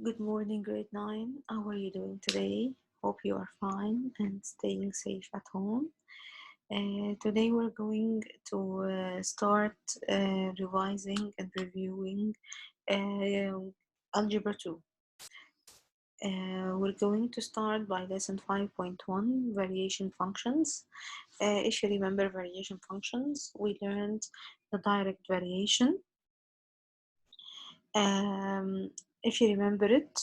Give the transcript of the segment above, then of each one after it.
Good morning, grade 9. How are you doing today? Hope you are fine and staying safe at home. Today we're going to start revising and reviewing Algebra 2. We're going to start by lesson 5.1, variation functions. If you remember variation functions, we learned the direct variation. If you remember it,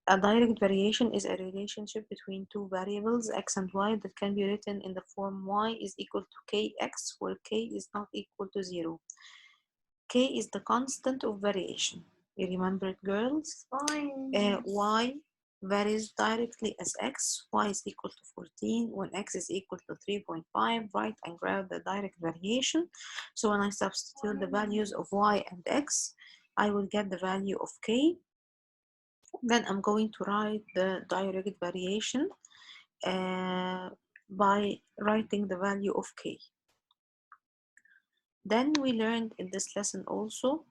a direct variation is a relationship between two variables, x and y, that can be written in the form y is equal to kx, where k is not equal to 0. K is the constant of variation. You remember it, girls? Y varies directly as x. Y is equal to 14 when x is equal to 3.5. Write and grab the direct variation. So when I substitute the values of y and x, I will get the value of k. Then I'm going to write the direct variation by writing the value of k. Then we learned in this lesson also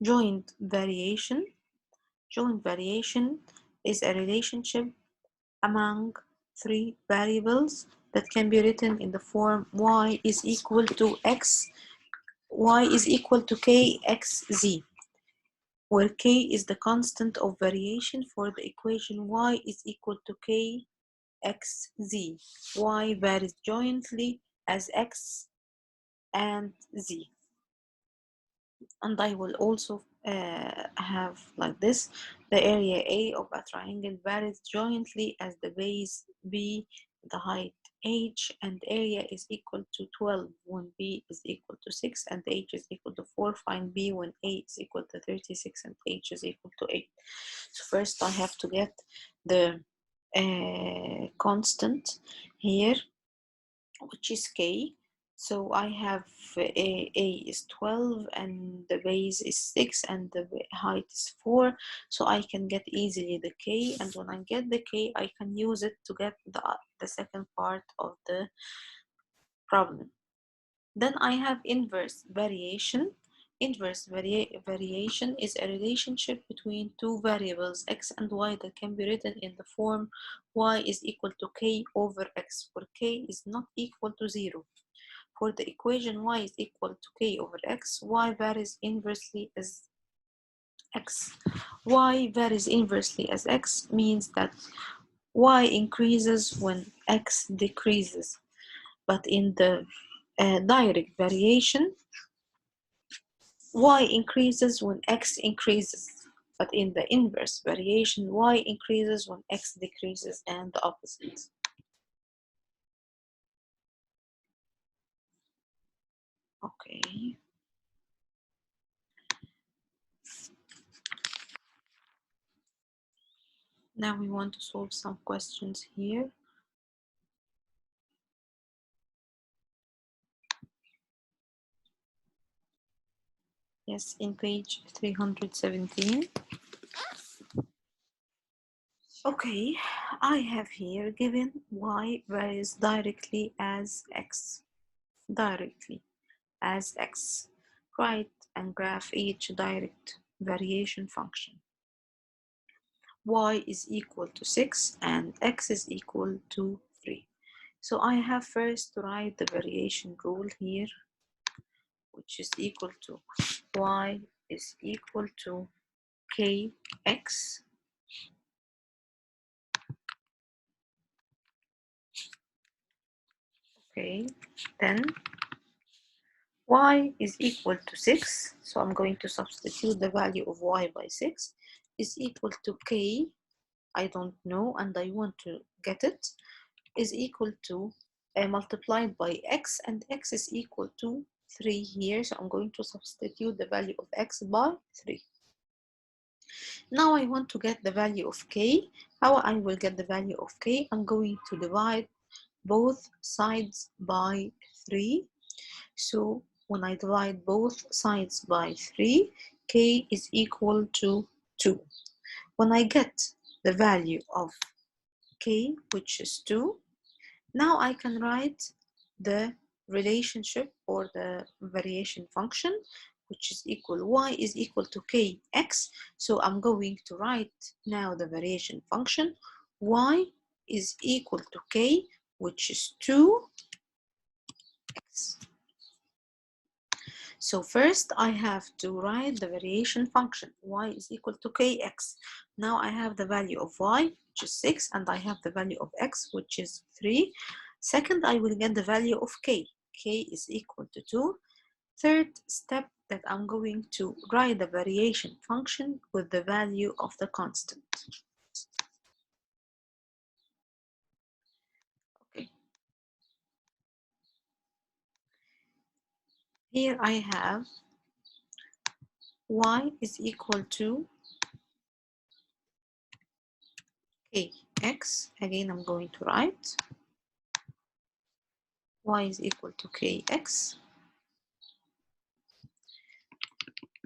joint variation. Joint variation is a relationship among three variables that can be written in the form y is equal to x, y is equal to kxz, where k is the constant of variation for the equation y is equal to kxz. Y varies jointly as x and z. And I will also have like this: the area A of a triangle varies jointly as the base B, the height h, and area is equal to 12 when B is equal to 6 and h is equal to 4. Find B when A is equal to 36 and h is equal to 8. So first I have to get the constant here, which is k. So I have A is 12 and the base is 6 and the height is 4. So I can get easily the k, and when I get the k, I can use it to get the second part of the problem. Then I have inverse variation. Inverse variation is a relationship between two variables, x and y, that can be written in the form y is equal to k over x, where k is not equal to 0. For the equation y is equal to k over x, y varies inversely as x. Y varies inversely as x means that y increases when x decreases. But in the direct variation, y increases when x increases. But in the inverse variation, y increases when x decreases, and the opposite. Okay. Now we want to solve some questions here. Yes, in page 317. Okay, I have here given y varies directly as x. Directly as x. Write and graph each direct variation function. Y is equal to 6 and x is equal to 3. So I have first to write the variation rule here, which is equal to y is equal to kx. Okay, then y is equal to 6, so I'm going to substitute the value of y by 6, is equal to k, I don't know and I want to get it, is equal to multiplied by x, and x is equal to 3 here, so I'm going to substitute the value of x by 3. Now I want to get the value of k. How I will get the value of k? I'm going to divide both sides by 3. So when I divide both sides by 3, k is equal to 2. When I get the value of k, which is 2, now I can write the relationship or the variation function. which is equal y is equal to kx. So I'm going to write now the variation function. Y is equal to k, which is 2x. So first I have to write the variation function. Y is equal to kx. Now I have the value of y, which is 6, and I have the value of x, which is 3. Second, I will get the value of k. K is equal to 2. Third step, that I'm going to write the variation function with the value of the constant. Okay. Here I have y is equal to kx. Again, I'm going to write y is equal to kx.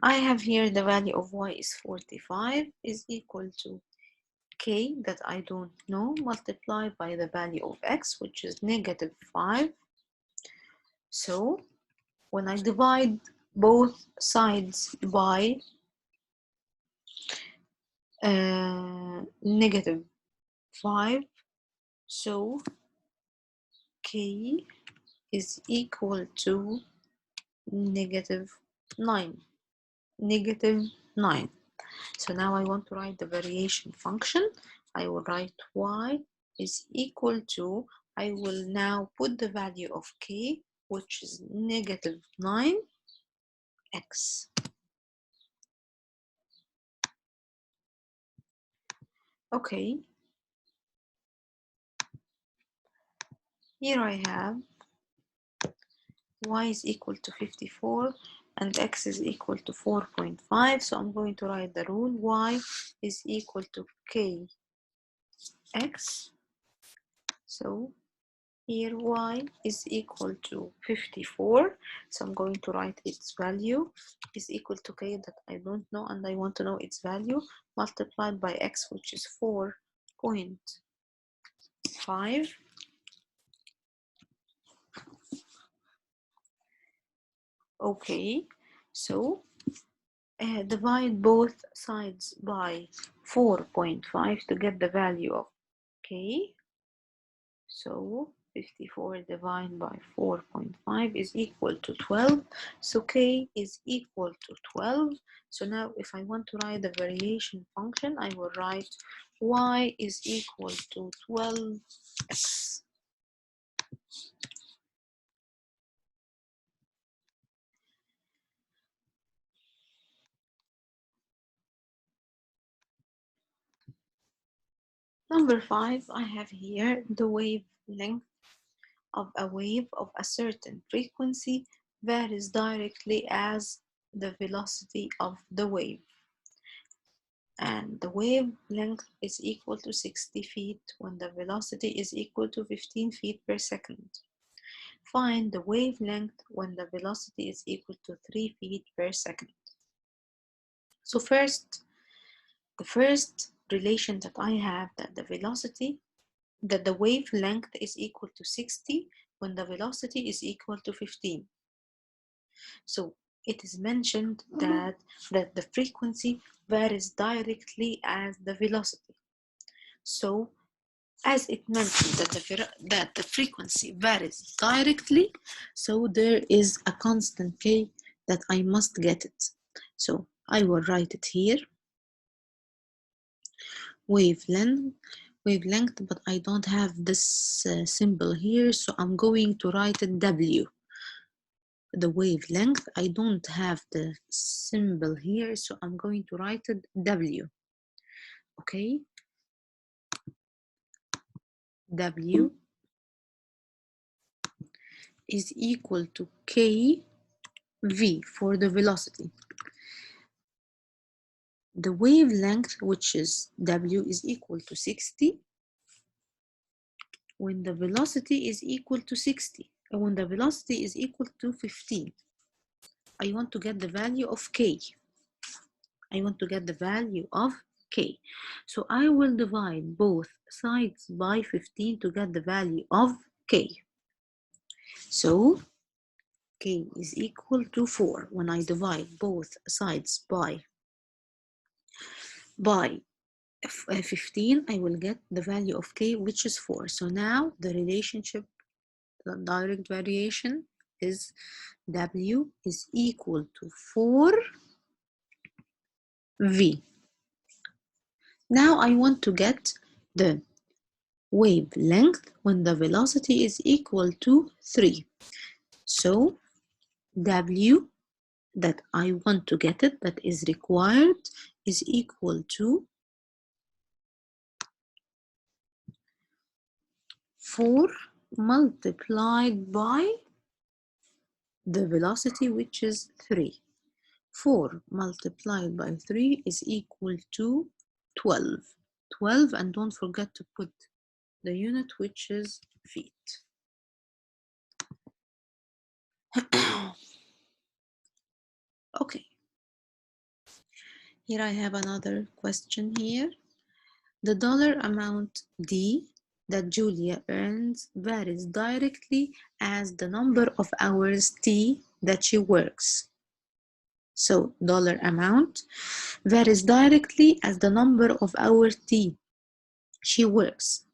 I have here the value of y is 45 is equal to k that I don't know multiplied by the value of x, which is negative 5. So when I divide both sides by negative 5, so k is equal to negative 9. Negative 9. So now I want to write the variation function. I will write y is equal to, I will now put the value of k, which is negative 9x. Okay, here I have y is equal to 54 and x is equal to 4.5. So I'm going to write the rule y is equal to kx. So here y is equal to 54. So I'm going to write its value is equal to k that I don't know and I want to know its value, multiplied by x, which is 4.5. Okay, so divide both sides by 4.5 to get the value of k. So 54 divided by 4.5 is equal to 12. So k is equal to 12. So now if I want to write the variation function, I will write y is equal to 12x. Number 5, I have here the wavelength of a wave of a certain frequency varies directly as the velocity of the wave. And the wavelength is equal to 60 feet when the velocity is equal to 15 feet per second. Find the wavelength when the velocity is equal to 3 feet per second. So first, the first relation that I have, that the wavelength is equal to 60 when the velocity is equal to 15. So it is mentioned that the frequency varies directly as the velocity. So as it mentioned that the frequency varies directly, so there is a constant k that I must get it. So I will write it here, wavelength, but I don't have this symbol here, so I'm going to write it w. The wavelength, I don't have the symbol here, so I'm going to write it w. Okay, w is equal to k v for the velocity. The wavelength, which is w, is equal to 60 when the velocity is equal to 60, and when the velocity is equal to 15. I want to get the value of k. I want to get the value of k. So I will divide both sides by 15 to get the value of k. So K is equal to 4. When I divide both sides by 15, I will get the value of K, which is 4. So now the relationship, the direct variation is W is equal to 4V. Now I want to get the wavelength when the velocity is equal to 3. So W that I want to get it, that is required, is equal to 4 multiplied by the velocity, which is 3. 4 multiplied by 3 is equal to 12. 12, and don't forget to put the unit, which is feet. Okay. Here I have another question here. The dollar amount D that Julia earns varies directly as the number of hours T that she works. So dollar amount varies directly as the number of hours T she works.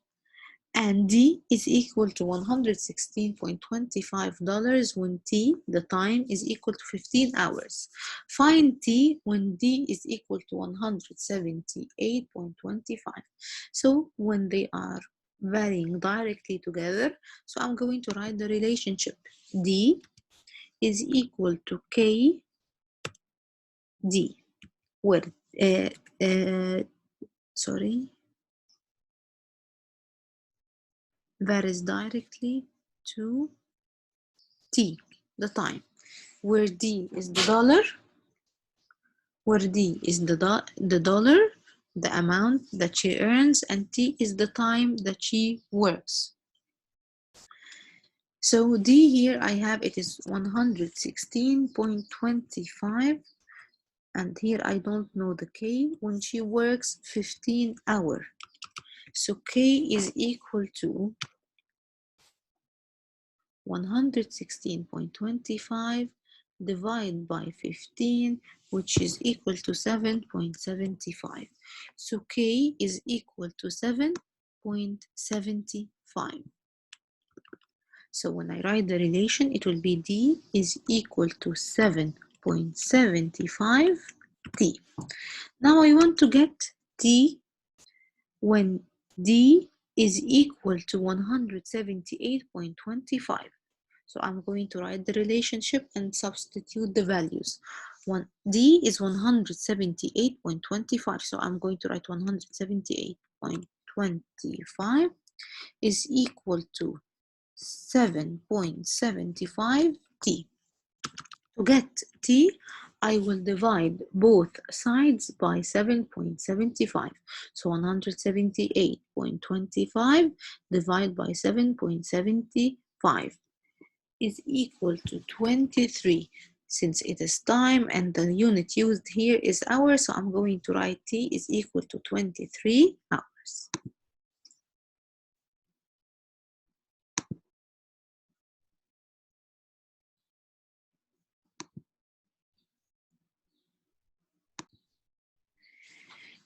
And D is equal to $116.25 when T, the time, is equal to 15 hours. Find T when D is equal to 178.25. So when they are varying directly together, so I'm going to write the relationship. D is equal to KD, where, varies directly to T, the time, where D is the dollar, the amount that she earns, and T is the time that she works. So D here I have, it is 116.25, and here I don't know the K, when she works 15 hours. So K is equal to 116.25 divided by 15, which is equal to 7.75. So K is equal to 7.75. So when I write the relation, it will be D is equal to 7.75 T. Now I want to get T when D is equal to 178.25. So I'm going to write the relationship and substitute the values. D is 178.25. So I'm going to write 178.25 is equal to 7.75 T. To get T, I will divide both sides by 7.75. So 178.25 divided by 7.75 is equal to 23. Since it is time and the unit used here is hours, so I'm going to write T is equal to 23 hours.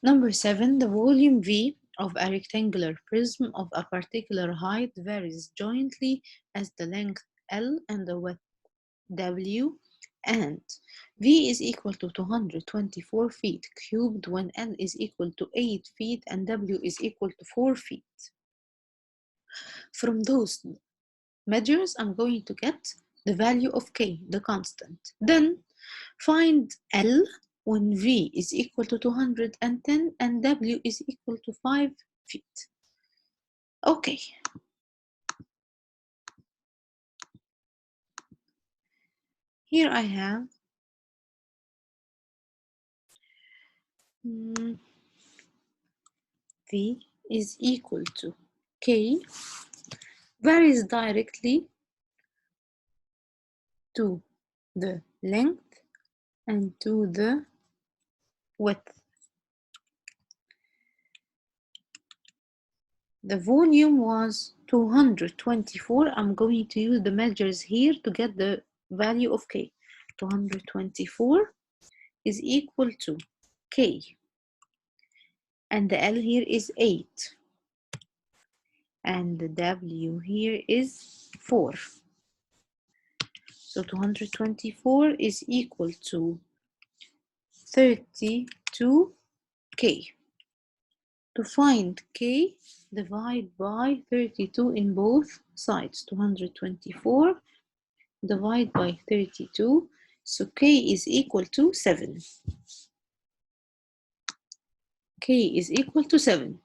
Number 7, the volume V of a rectangular prism of a particular height varies jointly as the length L and the width W, and V is equal to 224 feet cubed when L is equal to 8 feet and W is equal to 4 feet. From those measures, I'm going to get the value of K, the constant. Then find L when V is equal to 210 and W is equal to 5 feet. Okay. Here I have V is equal to K varies directly to the length and to the width. The volume was 224. I'm going to use the measures here to get the value of k. 224 is equal to k, and the L here is 8, and the W here is 4. So 224 is equal to 32k. To find k, divide by 32 in both sides. 224 divide by 32, so k is equal to 7. K is equal to 7.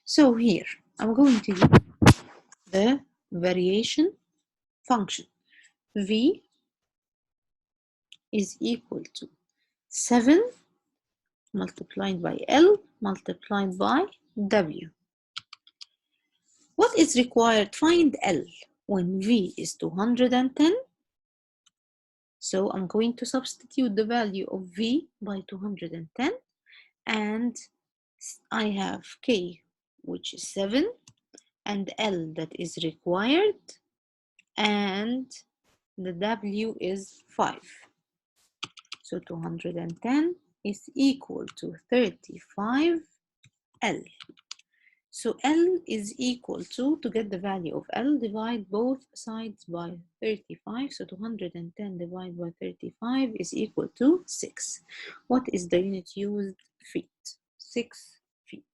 So here, I'm going to use the variation function. V is equal to 7 multiplied by L multiplied by W. What is required? Find L when V is 210. So I'm going to substitute the value of V by 210, and I have K, which is 7, and L that is required, and the W is 5. So 210 is equal to 35 L. So L is equal to get the value of L, divide both sides by 35. So 210 divided by 35 is equal to 6. What is the unit used? Feet. 6 feet.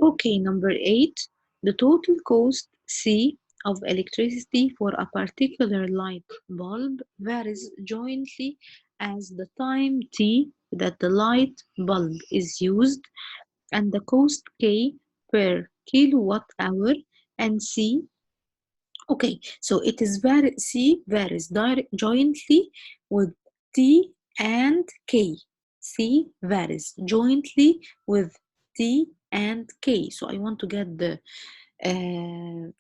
Okay, number 8. The total cost C of electricity for a particular light bulb varies jointly as the time T that the light bulb is used, and the cost K per kilowatt hour, and C. Okay, so it is C varies jointly with T and K. C varies jointly with T and K. So I want to get the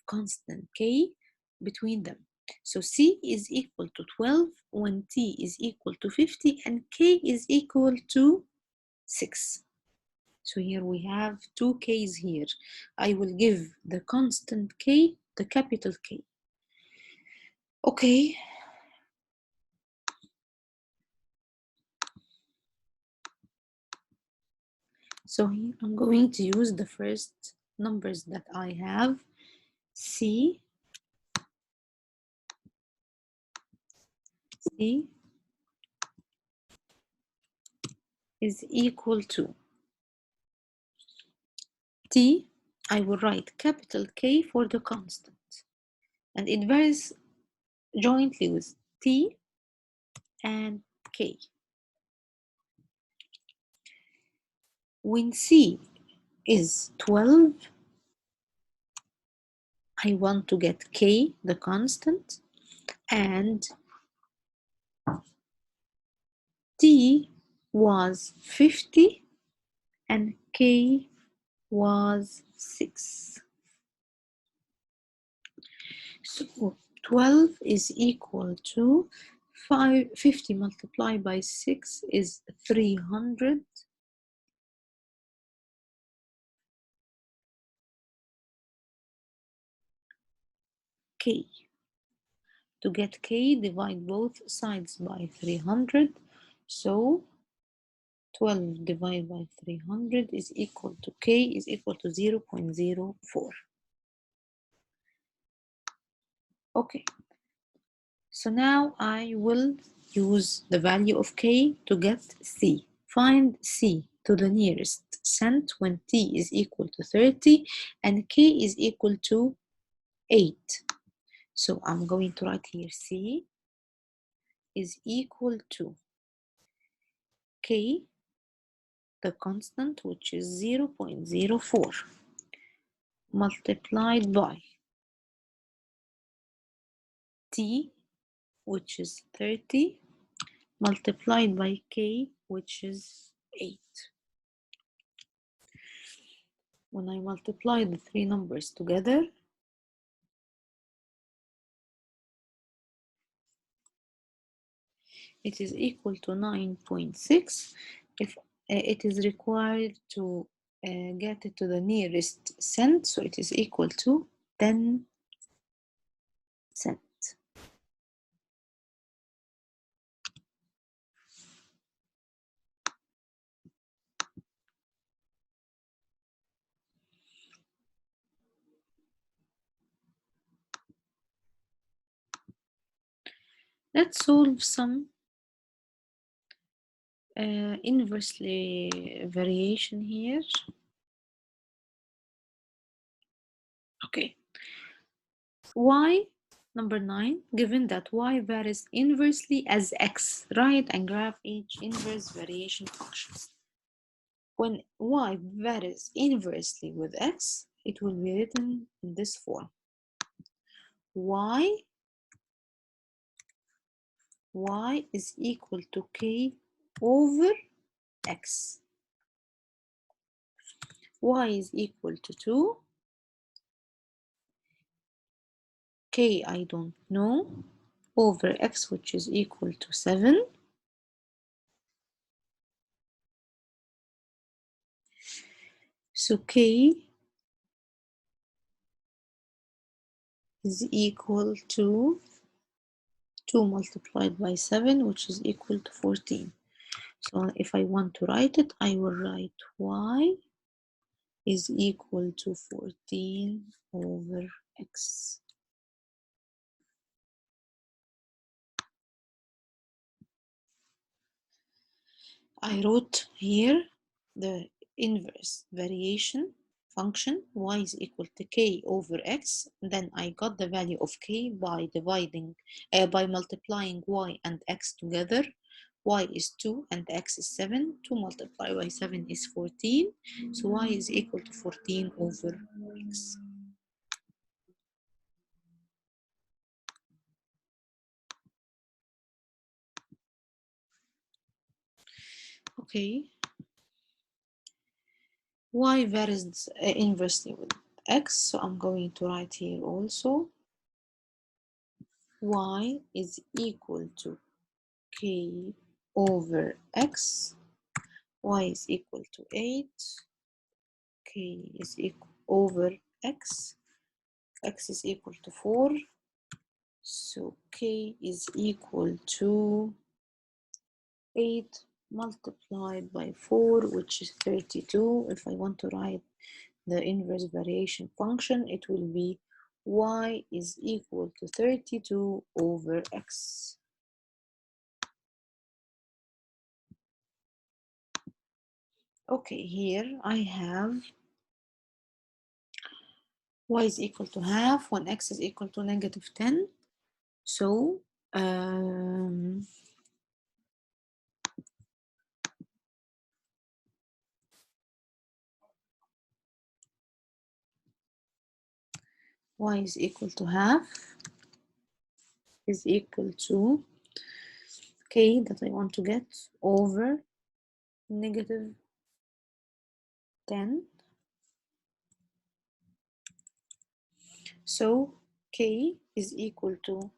constant K between them. So C is equal to 12 when T is equal to 50 and K is equal to 6. So here we have two K's here. I will give the constant K the capital K. Okay. So here I'm going to use the first numbers that I have. C is equal to T. I will write capital K for the constant, and it varies jointly with T and K. When C is 12, I want to get K, the constant, and T was 50 and K was 6. So 12 is equal to 50 multiplied by 6 is 300. K. To get K, divide both sides by 300. So 12 divided by 300 is equal to K is equal to 0.04. Okay. So now I will use the value of K to get C. Find C to the nearest cent when T is equal to 30 and K is equal to 8. So I'm going to write here C is equal to K, the constant, which is 0.04, multiplied by T, which is 30, multiplied by K, which is 8. When I multiply the three numbers together, it is equal to 9.6. If it is required to get it to the nearest cent, so it is equal to 10 cent. Let's solve some inversely variation here. Okay. Y, number 9, given that y varies inversely as x, write and graph each inverse variation function. When y varies inversely with x, it will be written in this form. y is equal to k over x. Y is equal to 2. K I don't know. Over x, which is equal to 7. So K is equal to 2 multiplied by 7, which is equal to 14. So if I want to write it, I will write y is equal to 14 over x. I wrote here the inverse variation function y is equal to k over x. Then I got the value of k by by multiplying y and x together. Y is 2 and x is 7. 2 multiplied by 7 is 14. So y is equal to 14 over x. Okay. Y varies inversely with x, so I'm going to write here also y is equal to k over x. Y is equal to 8. K is equal over x. X is equal to 4. So k is equal to 8 multiplied by 4, which is 32. If I want to write the inverse variation function, it will be y is equal to 32 over x. Okay, here I have y is equal to half when x is equal to negative 10. So y is equal to half is equal to k that I want to get over negative 10. So k is equal to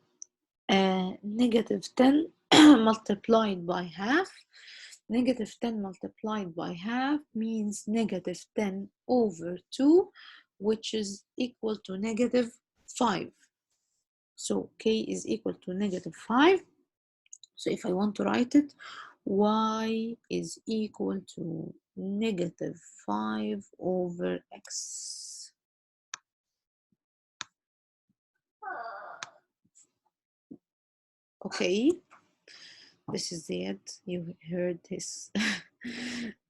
negative 10 multiplied by half. Negative 10 multiplied by half means negative 10 over 2, which is equal to negative 5. So k is equal to negative 5. So if I want to write it, y is equal to negative 5 over x. Okay, this is it. You heard his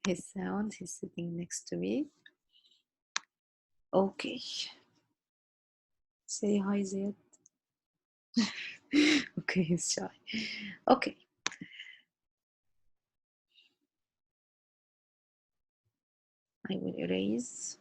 his sound. He's sitting next to me. Okay, say hi, Zed. Okay, he's shy. Okay. I will erase.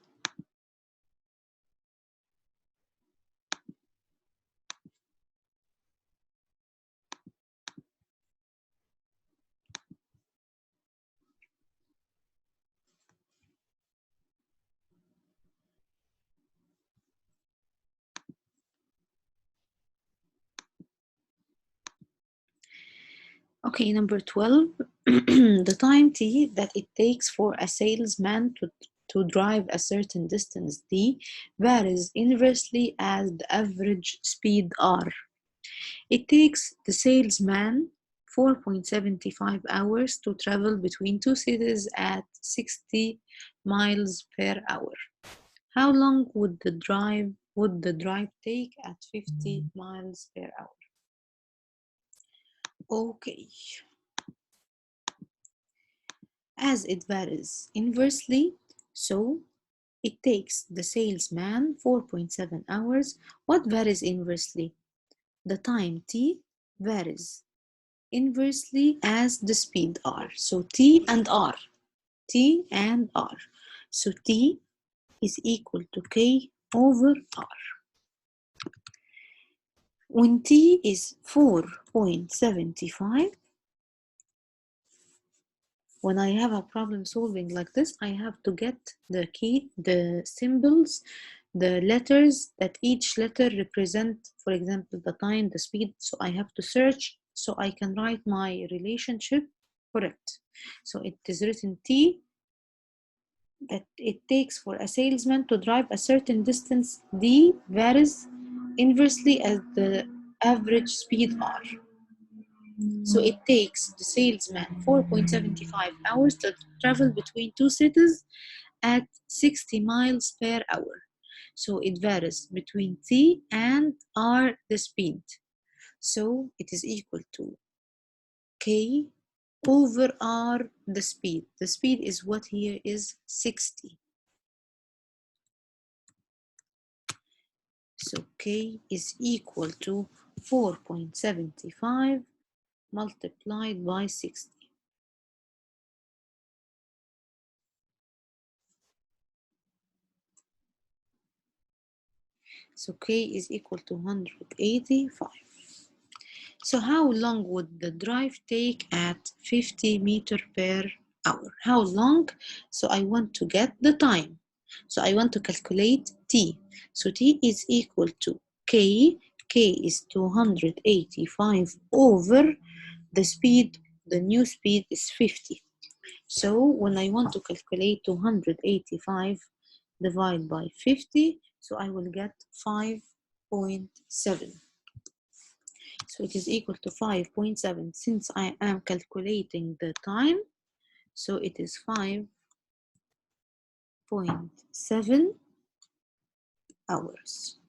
Okay, number 12, the time t that it takes for a salesman to drive a certain distance d varies inversely as the average speed r. It takes the salesman 4.75 hours to travel between two cities at 60 miles per hour. How long would the drive take at 50 miles per hour? Okay, as it varies inversely, so it takes the salesman 4.7 hours. What varies inversely? The time t varies inversely as the speed r. So t and r. T and r. So t is equal to k over r. When t is 4.75, when I have a problem solving like this, I have to get the symbols, the letters that each letter represent, for example, the time, the speed. So I have to search so I can write my relationship correct. So it is written t that it takes for a salesman to drive a certain distance d varies inversely as the average speed r. So it takes the salesman 4.75 hours to travel between two cities at 60 miles per hour. So it varies between t and r, the speed. So it is equal to k over r, the speed. The speed is what here is 60. So k is equal to 4.75 multiplied by 60. So k is equal to 185. So how long would the drive take at 50 meter per hour? How long? So I want to get the time. So I want to calculate t. So t is equal to k. K is 285 over the speed. The new speed is 50. So when I want to calculate 285 divided by 50, so I will get 5.7. So it is equal to 5.7. Since I am calculating the time, so it is 5.7 hours.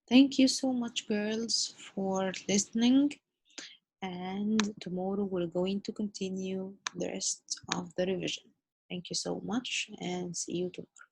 Thank you so much, girls, for listening. And tomorrow we're going to continue the rest of the revision. Thank you so much and see you tomorrow.